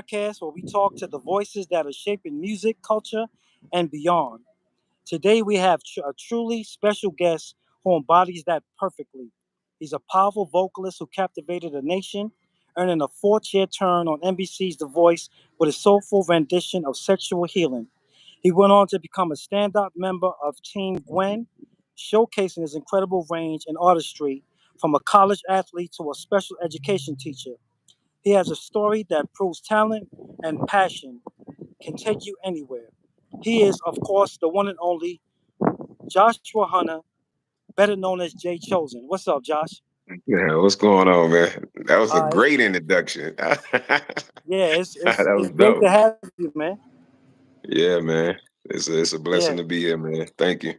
podcast where we talk to the voices that are shaping music, culture, and beyond. Today, we have a truly special guest who embodies that perfectly. He's a powerful vocalist who captivated a nation, earning a four-chair turn on NBC's The Voice with a soulful rendition of Sexual Healing. He went on to become a standout member of Team Gwen, showcasing his incredible range and artistry from a college athlete to a special education teacher. He has a story that proves talent and passion can take you anywhere. He is, of course, the one and only Joshua Hunter, better known as JChosen. What's up, Josh? Yeah, what's going on, man? That was a Uh, great introduction. That yeah, it's was great to dope. have you, man. Yeah, man. It's a Yeah, blessing to be here, man. Thank you.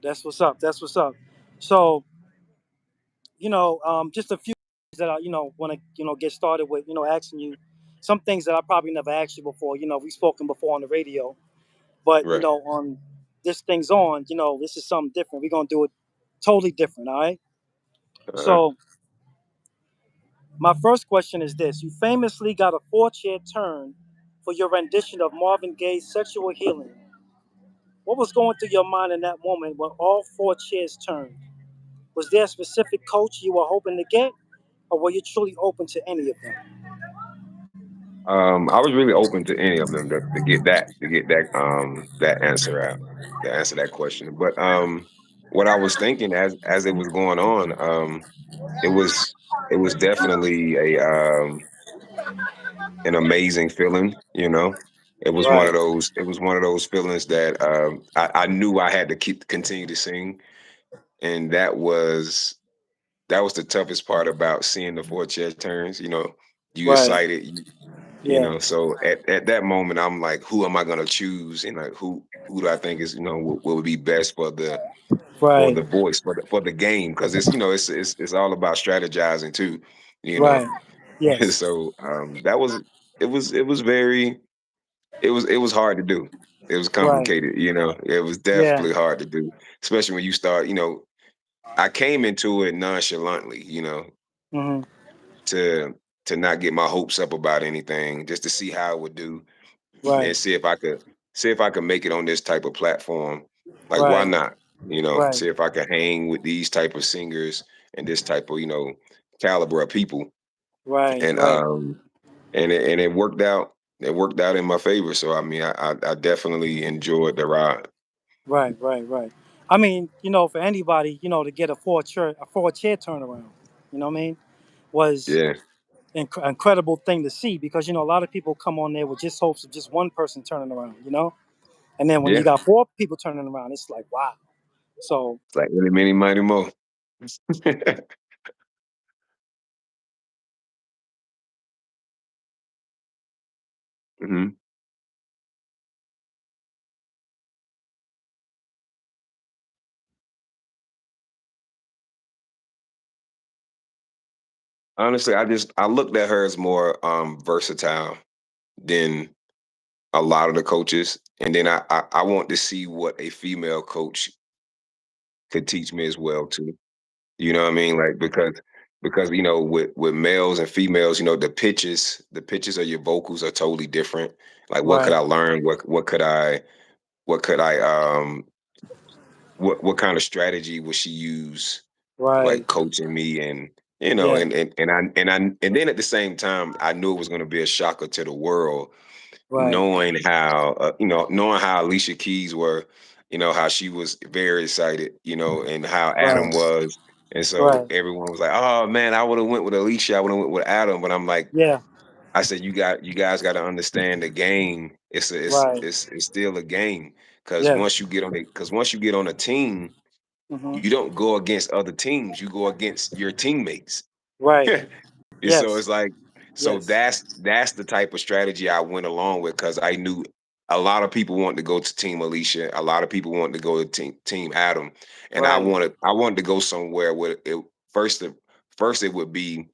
that's what's up. That's what's up. So, just a few things that I, want to, get started with, asking you some things that I probably never asked you before. We've spoken before on the radio, but, Right. on This Thing's On, this is something different. We're going to do it totally different, all right? Uh, So, my first question is this. You famously got a four-chair turn for your rendition of Marvin Gaye's Sexual Healing. What was going through your mind in that moment when all four chairs turned? Was there a specific coach you were hoping to get, or were you truly open to any of them? I was really open to any of them to get that answer out, to answer that question. But what I was thinking as it was going on, it was it was definitely an amazing feeling. Right, It was one of those feelings that I knew I had to continue to sing, and that was the toughest part about seeing the four chest turns. You right, excited, yeah, so at that moment I'm like, who am I going to choose, and like who do I think is, what would be best for the right, voice, for the game, because it's all about strategizing too, you know right, yes, so that was it was very it was hard to do. It was right, complicated. It was yeah, definitely hard to do, especially when you start. I came into it nonchalantly, hmm, to not get my hopes up about anything, just to see how it would do, and right, see if I could make it on this type of platform. Like, why right, not? right, See if I could hang with these type of singers and this type of caliber of people, right, and right, it worked out. It worked out in my favor. So I mean, I definitely enjoyed the ride. right, right, right. I mean, for anybody, to get a four chair turnaround, what I mean, was Yeah, incredible thing to see because a lot of people come on there with just hopes of just one person turning around, and then when you yeah. got four people turning around, it's like wow. So It's like really many, mighty more. hmm Honestly, I looked at her as more versatile than a lot of the coaches, and then I want to see what a female coach could teach me as well too. You know what I mean? Like, because with males and females, the pitches of your vocals are totally different. Like, what could right, I learn? What could I what kind of strategy would she use, right, like coaching me, and yeah, and then at the same time I knew it was going to be a shocker to the world, right, knowing how Alicia Keys were, how she was very excited, and how right, Adam was. And so right, everyone was like, oh man, I would have went with Alicia, I would have went with Adam. But I'm like, yeah, I said, you guys got to understand the game. right, It's still a game, because yes, once you get on a team, hmm, you don't go against other teams. You go against your teammates. right, And so yes, it's like, so yes, that's the type of strategy I went along with, because I knew a lot of people wanted to go to Team Alicia, a lot of people wanted to go to Team Adam, and I right, wanted I wanted to go somewhere where first it would be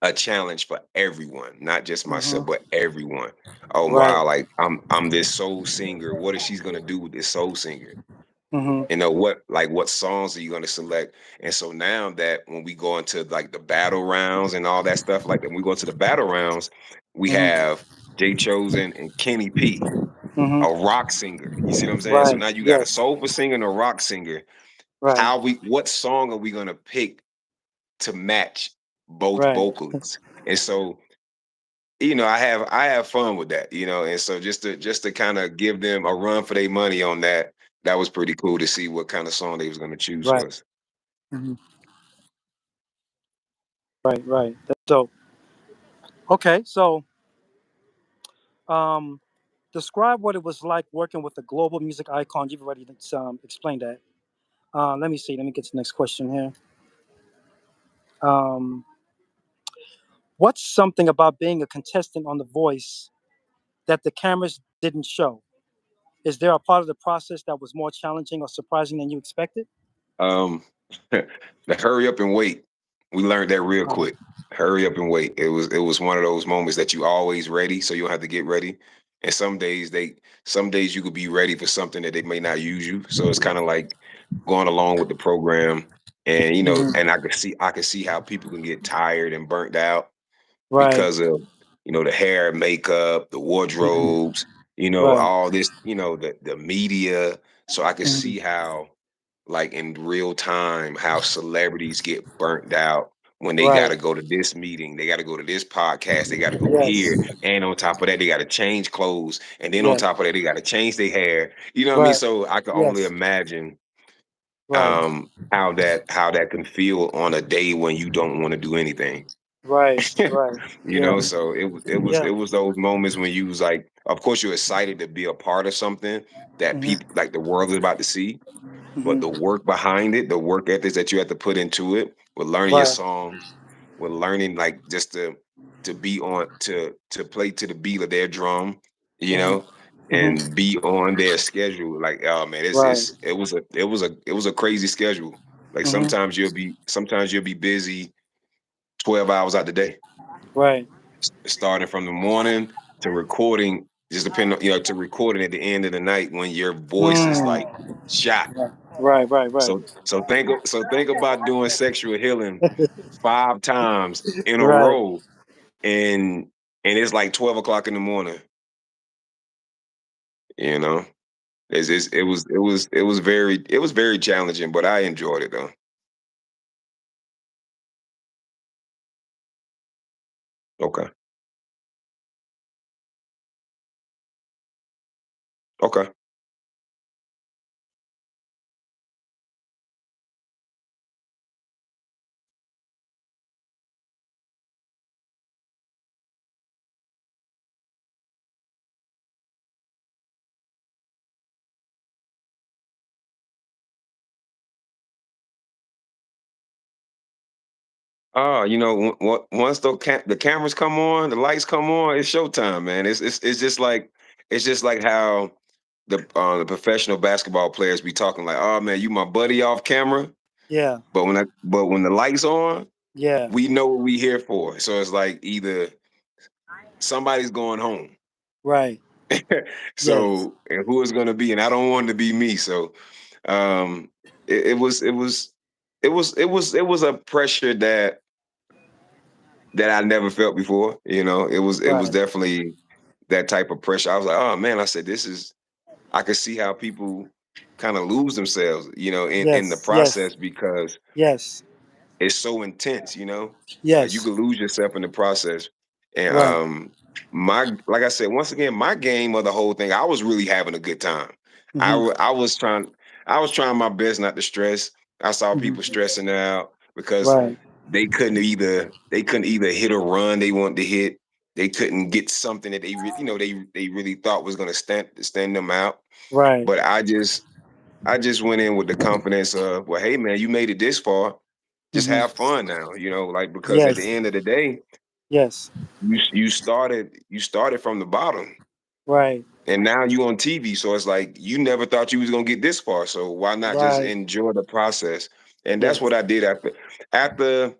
a challenge for everyone, not just hmm, myself, but everyone. Oh right, wow, like I'm this soul singer. What is she's gonna do with this soul singer? hmm, What songs are you going to select? And so now that when we go into like the battle rounds and all that stuff, like when we go into the battle rounds, we Mm-hmm. have JChosen and Kenny P, a Mm-hmm. rock singer. You see what I'm saying? So Right. now you got a Yes. soulful singer and a rock singer. Right. What song are we gonna pick to match both Right. vocalists? And so, I have fun with that, and so just to kind of give them a run for their money on that, that was pretty cool to see what kind of song they was gonna choose Right. for us. Mm-hmm. Right. Right. That's dope. Okay. So, um, describe what it was like working with a global music icon. You've already explained that. Let me see. Let me get to the next question here. Um, what's something about being a contestant on The Voice that the cameras didn't show? Is there a part of the process that was more challenging or surprising than you expected? Um, the hurry up and wait. We learned that real Uh, quick. Hurry up and wait. It was one of those moments that you always ready, so you don't have to get ready. And some days you could be ready for something that they may not use you. So it's kind of like going along with the program. And mhm. and I could see how people can get tired and burnt out Right. because of the hair, makeup, the Mhm. wardrobes, Right. all this, the media. So I could Mhm. see how, like, in real time, how celebrities get burnt out when they got Right. to go to this meeting, they got to go to this podcast, they got to go Yes. here, and on top of that, they got to change clothes, and then on Yes. top of that, they got to change their hair. You know what I mean? Right. So I can only Yes. imagine Right. how that can feel on a day when you don't want to do anything. Right. Right. Yeah. So it Yeah. was those moments when you was like, of course you're excited to be a part of something that Hmm. people, like, the world is about to see, but the Hmm. work behind it, the work ethics that you have to put into it, with learning your Right. songs, with learning, like, just to be on to play to the beat of their drum, you Hmm. know, Hmm. and be on their schedule. Like, oh man, Right. it was a crazy schedule. Like, Hmm. sometimes you'll be busy 12 hours out the day, Right. starting from the morning to recording, just depending on, to recording at the end of the night when your voice is like Mm. shot. Right. Right. Right. So think about doing sexual healing 5 times in a Right. row, and it's like 12 o'clock in the morning. You know, it was very challenging, but I enjoyed it though. Okay, okay. Once the cameras come on, the lights come on, it's showtime, man. It's just like how the professional basketball players be talking like, "Oh man, you my buddy off camera," Yeah. but when the lights on, Yeah. we know what we here for. So it's like either somebody's going home. Right. Yes. So, and who is going to be? And I don't want it to be me. So, um, it was a pressure that I never felt before. It was Right. definitely that type of pressure. I was like, oh man, I said, this is. I could see how people kind of lose themselves, in the Yes. Yes. process, because Yes. it's so intense. Like, you Yes. could lose yourself in the process. And Right. my like I said, once again, my game of the whole thing, I was really having a good time. Hmm. I was trying my best not to stress. I saw people Hmm. stressing out because Right. they couldn't either hit a run they wanted to hit. They couldn't get something that they really thought was going to stand them out. Right. But I just went in with the confidence of, well, hey man, you made it this far. Just Hmm. have fun now, like, because at the Yes. end of the day, Yes. you started from the bottom, Right. and now you on TV. So it's like you never thought you was gonna get this far. So why not just Right. enjoy the process? And that's Yes. what I did after after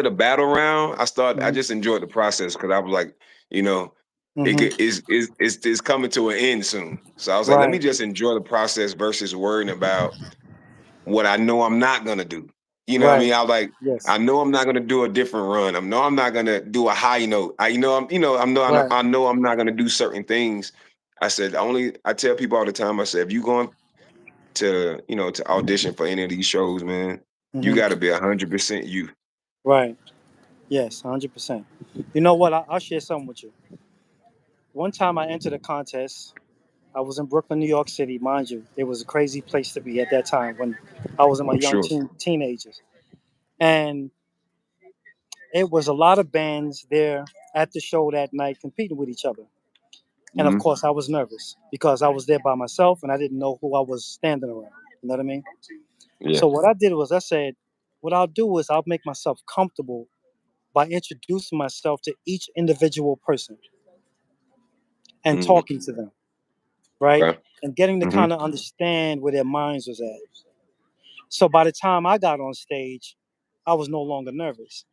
the battle round. I Hmm. just enjoyed the process because I was like, you know, it Hmm. could, it's coming to an end soon. So I was like, let me Right. just enjoy the process versus worrying about what I know I'm not gonna do. You know what I Right. mean? I was like, Yes. I know I'm not gonna do a different run. I know I'm not gonna do a high note. Right. I know I'm not gonna do certain things. I said only I tell people all the time, I said, if you going to, to audition for any of these shows, man, you Hmm. gotta be 100% you. Right. Yes. 100%. You know what? I'll share something with you. One time I entered a contest. I was in Brooklyn, New York City, mind you. It was a crazy place to be at that time when I was in my I'm young sure. teenagers, and it was a lot of bands there at the show that night competing with each other. And of Hmm. course, I was nervous because I was there by myself and I didn't know who I was standing around. You know what I mean? Yeah. So what I did was I said, what I'll do is I'll make myself comfortable by introducing myself to each individual person and Hmm. talking to them, right? Okay. And getting to Hmm. kind of understand where their minds was at. So by the time I got on stage, I was no longer nervous.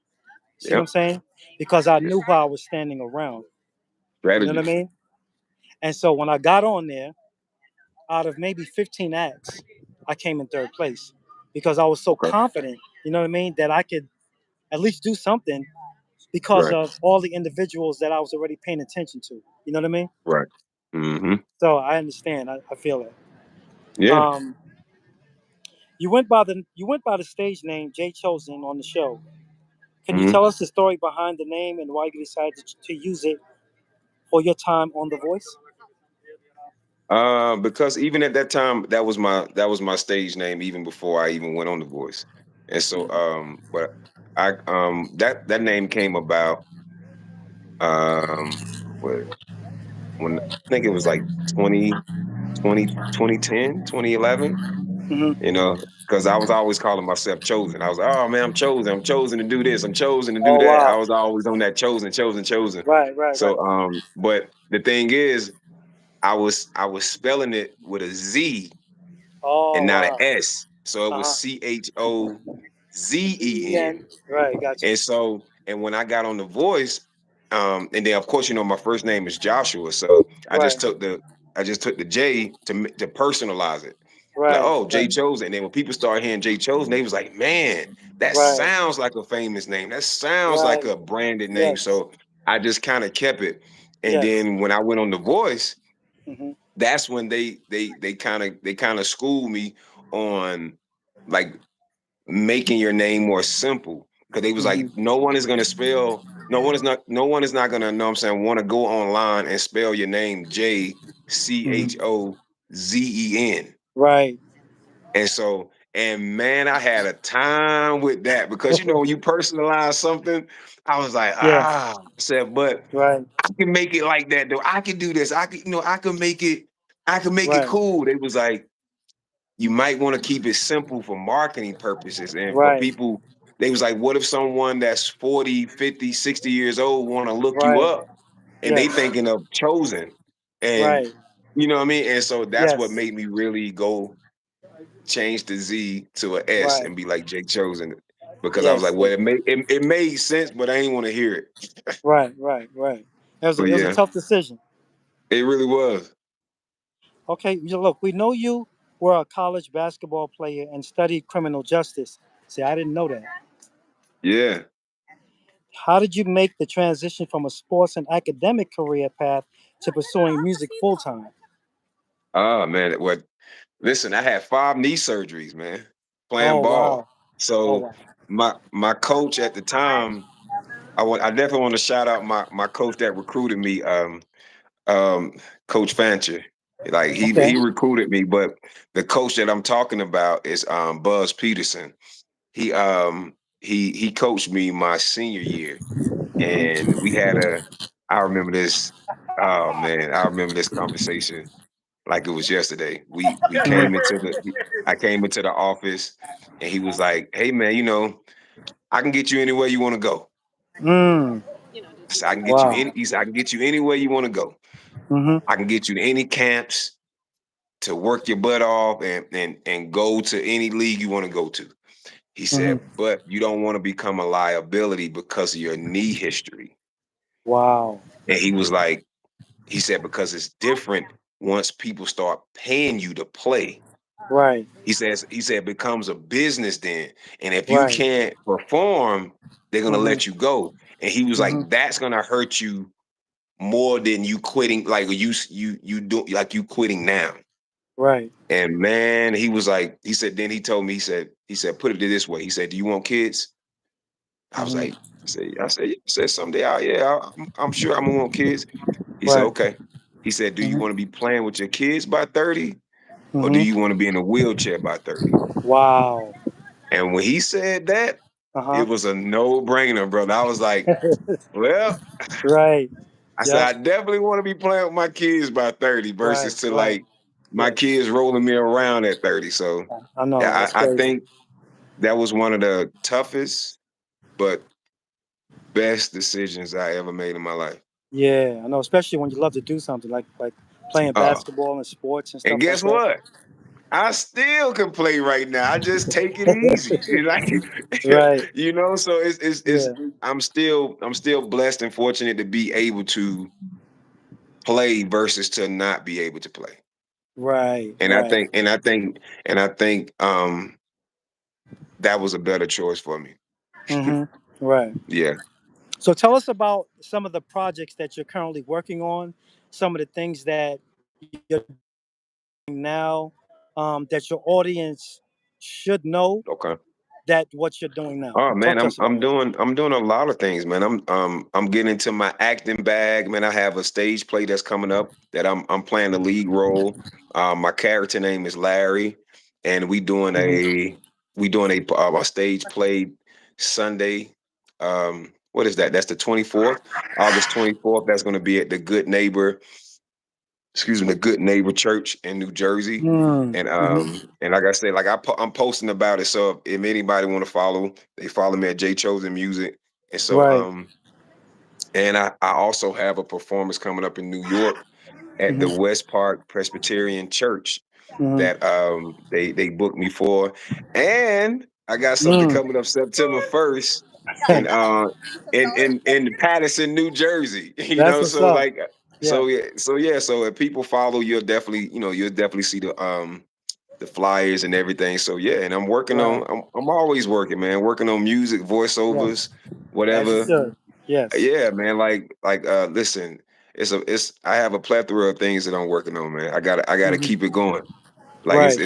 See what I'm Yep. saying? Because I Yeah. knew who I was standing around. You know what I Strategy. mean? And so when I got on there, out of maybe 15 acts, I came in third place because I was so Okay. confident, you know what I mean, that I could at least do something because Right. of all the individuals that I was already paying attention to. You know what I mean? Right. Hmm. So I understand. I feel it. Yeah. Um, you went by the stage name JChosen on the show. Can you Hmm. tell us the story behind the name and why you decided to use it for your time on The Voice? Because even at that time, that was my stage name even before I even went on The Voice. And so, but I that name came about um what when I think it was like 2010, 2011. Hmm. Because I was always calling myself chosen. I was like, oh man, I'm chosen to do this, I'm chosen to do Oh that. I wow! was always on that chosen, chosen, chosen. Right, right, right. So, but the thing is, I was spelling it with a Z Oh and not an wow! S. So it Uh was huh. CHOZEN. Right, got you. And so, and when I got on The Voice, and then of course, my first name is Joshua. So Right, I just took the J to personalize it. Like, right, oh, Jay right, Chosen. And then when people started hearing Jay Chosen, they was like, man, that right, sounds like a famous name. That sounds like right. a branded name. Yes, So I just kind of kept it. And yes. then when I went on The Voice, Hmm. that's when they kind of schooled me on like making your name more simple because they was like, Hmm. no one is not gonna know what I'm saying want to go online and spell your name Hmm. Chozen. Right. And so, and man, I had a time with that because when you personalize something, I was like, Yeah. I said, but Right. I can make it like that though. I can do this. I can, I can make it, Right. cool. They was like, you might want to keep it simple for marketing purposes. And for Right. people, they was like, what if someone that's 40, 50, 60 years old want to look you Right. up and they Yes. thinking of chosen? And Right. you know what I mean? And so that's what Yes. made me really go change the Z to a S Right. and be like Jake Chosen. Because I was like, Yes. well, Yes. it made sense, but I didn't want to hear it. Right. Right. Right. But It was a yeah, tough decision. it really was. Okay. Look, we know you were a college basketball player and studied criminal justice. See, I didn't know that. Yeah. How did you make the transition from a sports and academic career path to pursuing music full time? Oh man, what listen, I had 5 knee surgeries, man, Oh playing ball. wow! Oh So wow! my coach at the time, I definitely want to shout out my coach that recruited me, um, Coach Fancher. Like Okay. he recruited me, but the coach that I'm talking about is Buzz Peterson. He coached me my senior year, and we had a I remember this. Oh man, I remember this conversation like it was yesterday. We came Mhm. into I came into the office and he was like, "Hey man, I can get you anywhere you want to go. Mm. So I can get you Wow. any he said, I can get you anywhere you want to go. Mhm. I can get you to any camps to work your butt off and go to any league you want to go to." He Mhm. said, "But you don't want to become a liability because of your knee history." Wow. And he was like, he said, because it's different once people start paying you to play. Right. He said it becomes a business then. And if you Right. can't perform, they're gonna Mhm. let you go. And he was Mhm. like, that's gonna hurt you more than you quitting, like you do like you quitting now. Right. And man, he was like, he said, then he told me, he said, put it this way. He said, do you want kids? I was Mhm. like, I said someday, yeah, I'm sure I'm gonna want kids. He said, Right. okay. He said, do you Mhm. want to be playing with your kids by 30? Or do Mhm. you want to be in a wheelchair by 30? Wow. And when he said that, Uh it huh. was a no-brainer, brother. I was like, well, Right. I said, Yep. I definitely want to be playing with my kids by 30 versus Right. to Right. like my Yes. kids rolling me around at 30. So I know. yeah, That's I crazy. think that was one of the toughest but best decisions I ever made in my life. Yeah, I know. Especially when you love to do something like playing Uh, basketball and sports and and stuff like guess that. what? I still can play right now. I just take it easy. Like Right. so it's Yeah. I'm still blessed and fortunate to be able to play versus to not be able to play. Right. And I Right. think and I think and I think that was a better choice for me. Mhm. Right. Yeah. So tell us about some of the projects that you're currently working on, some of the things that you're doing now, that your audience should know Okay. that what you're doing now. Oh Talk man, to I'm us about I'm it. doing I'm doing a lot of things, man. I'm getting into my acting bag, man. I have a stage play that's coming up that I'm playing the lead role. My character name is Larry, and Hmm. we doing a stage play Sunday. What is that? That's the 24th, August 24th. That's going to be at the Good Neighbor, excuse me, the Good Neighbor Church in New Jersey. Mm. Hmm. And like I said, like I'm posting about it. So if anybody want to follow, they follow me at JChosen Music. And so Right. and I also have a performance coming up in New York at the Hmm. West Park Presbyterian Church Hmm. that they booked me for. And I got something Mm. coming up September 1st in in Paterson, New Jersey. That's what's So up. like Yeah. so if people follow, you'll definitely see the flyers and everything. So yeah, and Right. I'm always working, man, working on music, Yes. voiceovers, As you whatever. should. Yes. Yeah, man. Listen, it's I have a plethora of things that I'm working on, man. I gotta Hmm. keep it going. Like Right.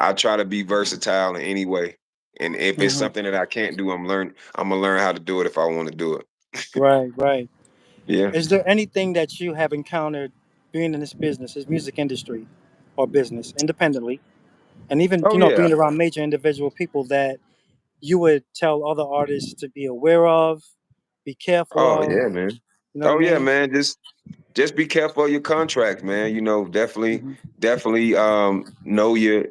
I try to be versatile in any way. And if it's Hmm. something that I can't do, I'm gonna learn how to do it if I want to do it. Right. Right. Yeah. Is there anything that you have encountered being in this business, this music industry or business independently, and even Oh yeah. being around major individual people that you would tell other artists to be aware of, be careful Oh of? yeah, man. You know what I Oh yeah, mean? man. Just be careful of your contracts, man. Definitely, Hmm. definitely know your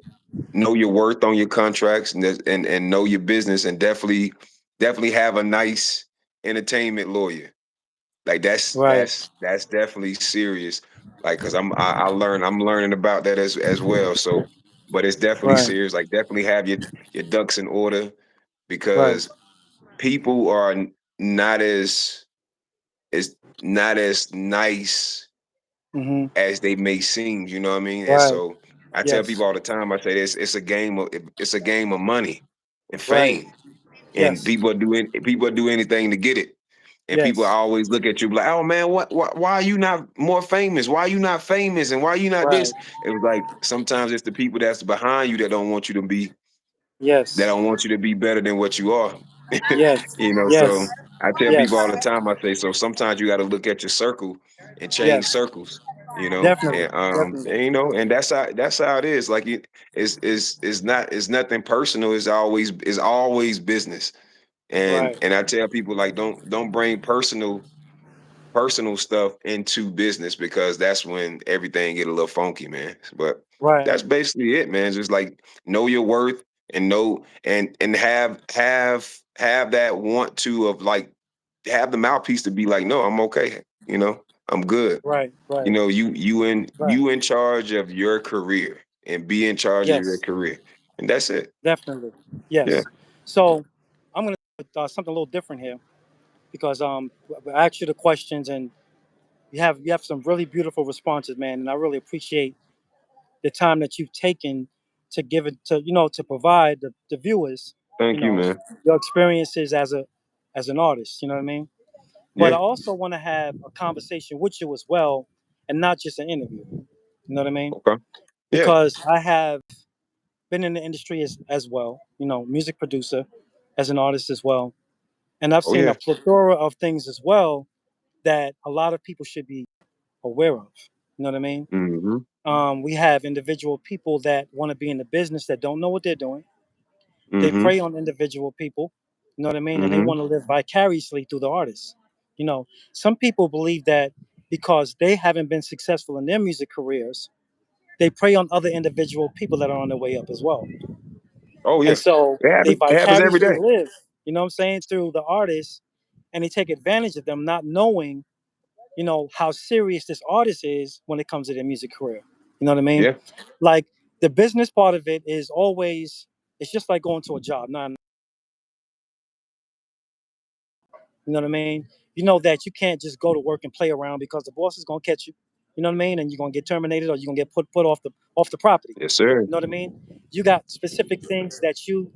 worth on your contracts and know your business, and definitely have a nice entertainment lawyer. Like Right. that's definitely serious. Like because I'm learning about that as well. So, but it's definitely Right. serious. Like definitely have your ducks in order Right. because people are not as not as nice Hmm. as they may seem. You know what I mean? And Right. so I tell Yes. people all the time. I say it's a game of money and Right. fame, and Yes. people do anything to get it. And people Yes. always look at you like, oh man, why are you not more famous? Why are you not famous? And why are you not Right. this? It was like sometimes it's the people that's behind you that Yes. don't want you to be better than what you are. Yes. So Yes. I tell Yes. people all the time, I say, so sometimes you got to look at your circle and change Yes. circles, Definitely. Definitely. and that's how it is. Like it's nothing personal. It's always business. And Right. and I tell people like don't bring personal stuff into business because that's when everything get a little funky, man. But Right. that's basically it, man. Just like know your worth and know and have that want to of like have the mouthpiece to be like, no, I'm okay. I'm good. Right. Right. Right. You in charge of your career and be in charge of your Yes. career. And that's it. Definitely. Yeah. Yes. So I'm gonna do something a little different here because I asked you the questions and you have some really beautiful responses, man, and I really appreciate the time that you've taken to give it to to provide the viewers, you Thank you, know, man. your experiences as an artist. You know what I mean? But I Yeah. also want to have a conversation with you as well, and not just an interview. You know what I mean? Okay. Yeah. Because I have been in the industry as well. You know, music producer, as an artist as well, and I've Oh seen a yeah. plethora of things as well that a lot of people should be aware of. You know what I mean? Mm-hmm. We have individual people that want to be in the business that don't know what they're doing. They Mm-hmm. prey on individual people. You know what I mean? And they Mm-hmm. want to live vicariously through the artist. You know, some people believe that because they haven't been successful in their music careers, they prey on other individual people that are on their way up as well. Oh And yeah. so they It happens every vicariously day. live, you know what I'm saying, through the artist, and they take advantage of them, not knowing, how serious this artist is when it comes to their music career. You know what I mean? Yeah. Like the business part of it is always, it's just like going to a job. Nah, you know what I mean? You know that you can't just go to work and play around because the boss is gonna catch you. You know what I mean? And you're gonna get terminated or you're gonna get put off the property. Yes, sir. You know what I mean? You got specific things that you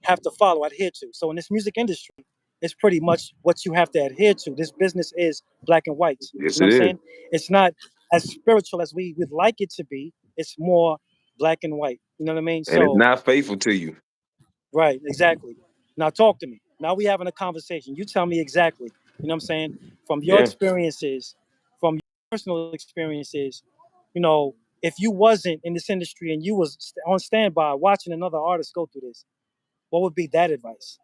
have to follow, adhere to. So in this music industry, it's pretty much what you have to adhere to. This business is black and white. You Yes, know what it I'm is. saying? It's not as spiritual as we would like it to be. It's more black and white. You know what I mean? And it's So, not faithful to you. right, exactly. Now talk to me. Now we having a conversation. You tell me exactly. You know what I'm saying? From your Yeah. experiences, from your personal experiences, if you wasn't in this industry and you was on standby watching another artist go through this, what would be that advice?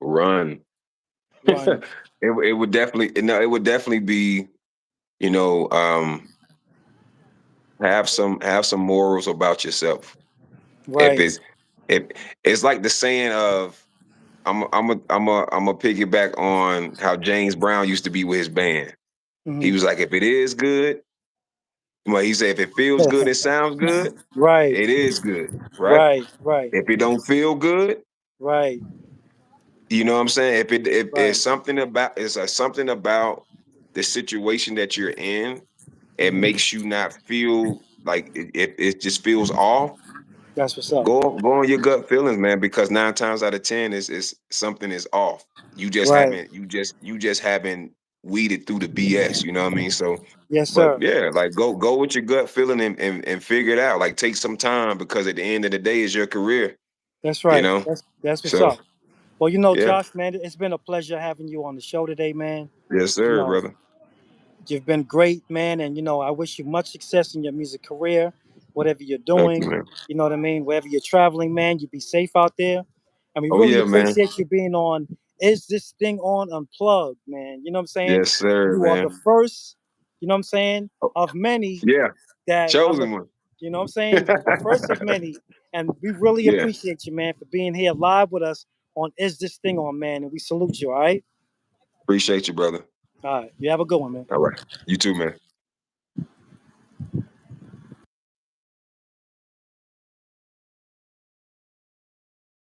Run. Run. It would definitely no, it would definitely be, you know, have some morals about yourself. If Right. it's if it's like the saying of I'm a piggyback on how James Brown used to be with his band. He Hmm. was like, if it is good, well, he said if it feels good, it sounds good, Right. it is good, right? Right. Right. If it don't feel good, Right. you know what I'm saying? If it's Right. something about the situation that you're in, it Hmm. makes you not feel like it just feels off. That's what's up. Go on your gut feelings, man, because 9 times out of 10 is something is off. Right. You just haven't weeded through the BS, you know what I mean? So Yes, but sir. yeah, like go with your gut feeling and figure it out. Like take some time because at the end of the day is your career, That's you right. know? That's what's So up. Well, yeah. Josh, man, it's been a pleasure having you on the show today, man. Yes, You sir, know, brother. you've been great, man, and I wish you much success in your music career, whatever you're Thank you, doing. man. You know what I mean? Wherever you're traveling, man, you be safe out there. And we Oh really yeah, man. appreciate you being on Is This Thing On Unplugged, man. You know what I'm saying? Yes, sir, You are the man. first, you know what I'm saying, Oh, of many yeah. that I'm a, Chosen one. you know what I'm saying? The first of many. And we really Yeah. appreciate you, man, for being here live with us on Is This Thing On, man. And we salute you, all right? Appreciate you, brother. All right. You have a good one, man. All right. You too, man.